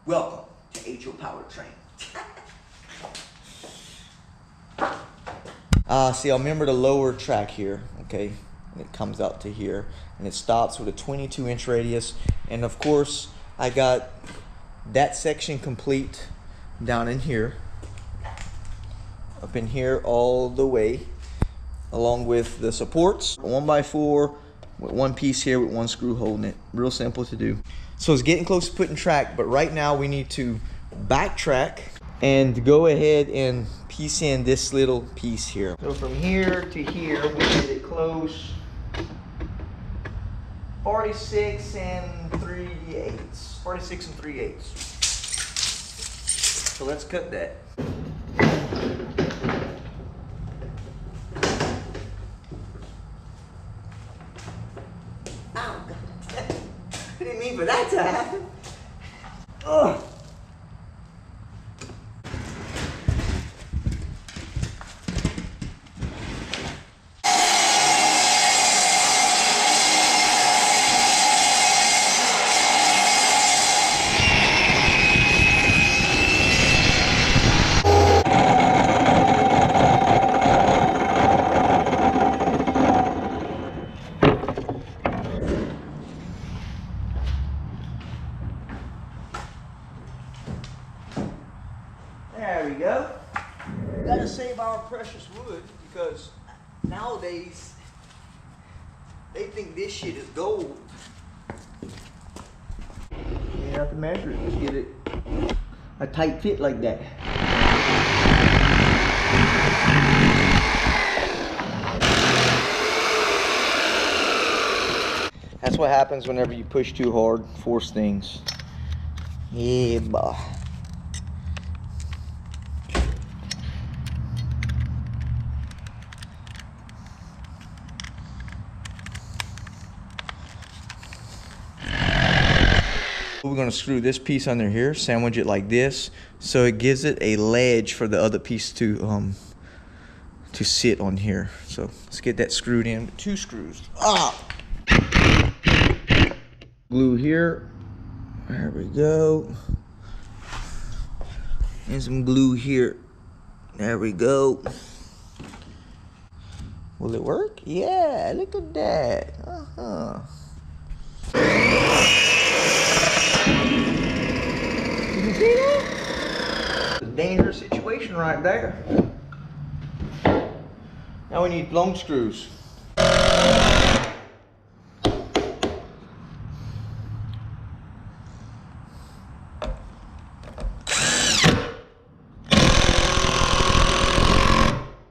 Welcome to H.O. Powertrain. See, I remember the lower track here, okay? And it comes out to here, and it stops with a 22-inch radius. And of course, I got that section complete down in here, up in here all the way, along with the supports, 1x4 with one piece here with one screw holding it. Real simple to do. So it's getting close to putting track, but right now we need to backtrack and go ahead and piece in this little piece here. So from here to here, we get it close. 46 and 3/8. 46 and 3/8. So let's cut that. Ow, God. I didn't mean for that to happen. Ugh. There we go. Gotta save our precious wood because nowadays they think this shit is gold. You have to measure it. Just get it a tight fit like that. That's what happens whenever you push too hard, force things. Yeah, boy. We're going to screw this piece under here, sandwich it like this, so it gives it a ledge for the other piece to sit on here. So let's get that screwed in with 2 screws. Glue here. There we go. And some glue here. There we go. Will it work? Yeah, look at that. You can see that? It's a dangerous situation right there. Now we need long screws.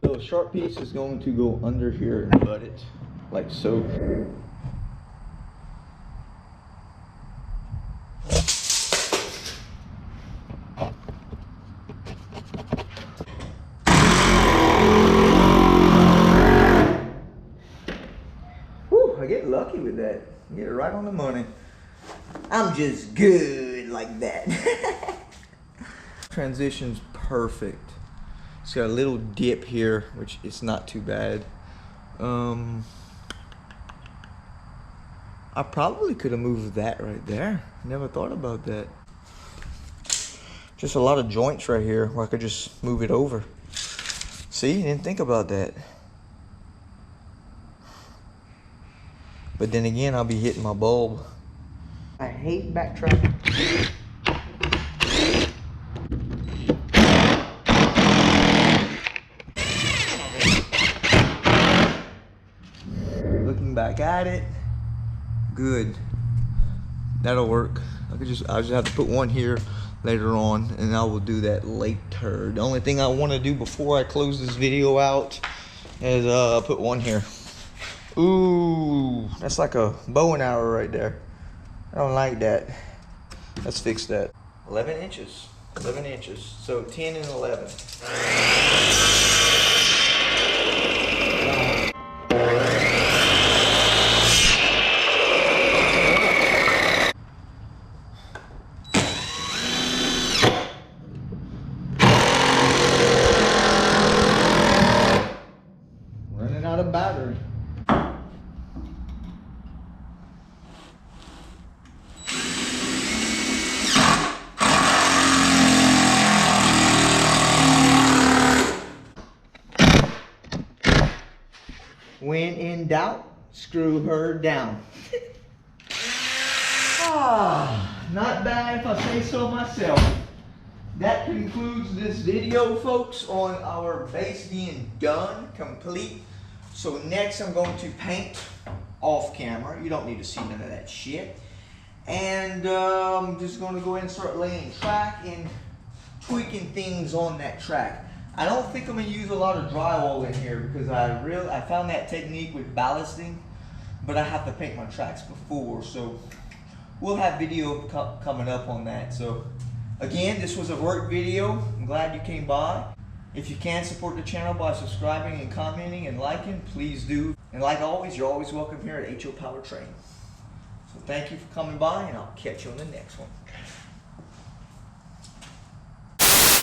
So a sharp piece is going to go under here and butt it, like so. I get lucky with that. Get it right on the money. I'm just good like that. Transition's perfect. It's got a little dip here, which is not too bad. I probably could have moved that right there. Never thought about that. Just a lot of joints right here where I could just move it over. See, didn't think about that. But then again, I'll be hitting my bulb. I hate backtracking. Looking back at it, good. That'll work. I'll just have to put one here later on, and I will do that later. The only thing I want to do before I close this video out is put one here. Ooh, that's like a bow and arrow right there. I don't like that. Let's fix that. 11 inches. 11 inches. So 10 and 11. Running out of battery. when in doubt, screw her down. Not bad if I say so myself. That concludes this video, folks, on our base being done, complete. So next I'm going to paint off camera. You don't need to see none of that shit. And I'm just going to go ahead and start laying track and tweaking things on that track. I don't think I'm going to use a lot of drywall in here because I found that technique with ballasting, but I have to paint my tracks before, so we'll have video coming up on that. So again, this was a work video. I'm glad you came by. If you can support the channel by subscribing and commenting and liking, please do. And like always, you're always welcome here at H.O. Powertrain. So thank you for coming by, and I'll catch you on the next one.